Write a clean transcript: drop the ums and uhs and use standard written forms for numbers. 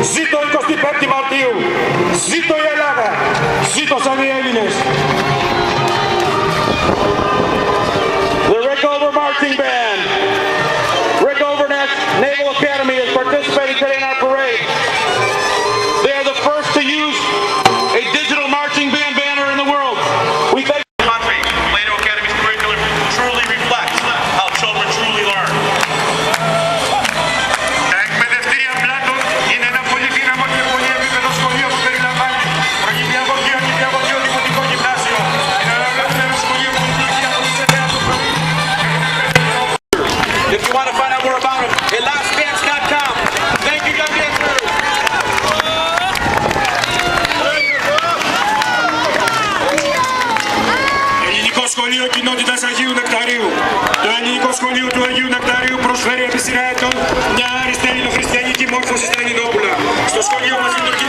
Ζήτω 25η Μαρτίου. Ζήτω η Ελλάδα. Ζήτω σαν οι Έλληνες. The Rickover Marching Band. Rickover Naval Academy is participating today in our parade. They are the first to use a digital marching band banner in the world. We thank Plato Academy's curriculum truly reflects how children truly learn. Τα εκπαιδευτήρια Πλάτων είναι ένα πολύ δύναμο και πολύ επίπεδο σχολείο που περιλαμβάνει προγυμνιαγωγείο και νηπιαγωγείο δημοτικό γυμνάσιο. Είναι ένα δεύτερο σχολείο που λειτουργεί από τις 9 το πρωί. If you want to find out more about them, elastdance.com. Thank you, young dancers. Ελληνικό Σχολείο Κοινότητας Αγίου Νεκταρίου. Το Ελληνικό Σχολείο του Αγίου Νεκταρίου προσφέρει επί σειρά ετών μια άριστη ελληνοχριστιανική μόρφωση στα Ελληνόπουλα. Στο σχολείο μας λειτουργεί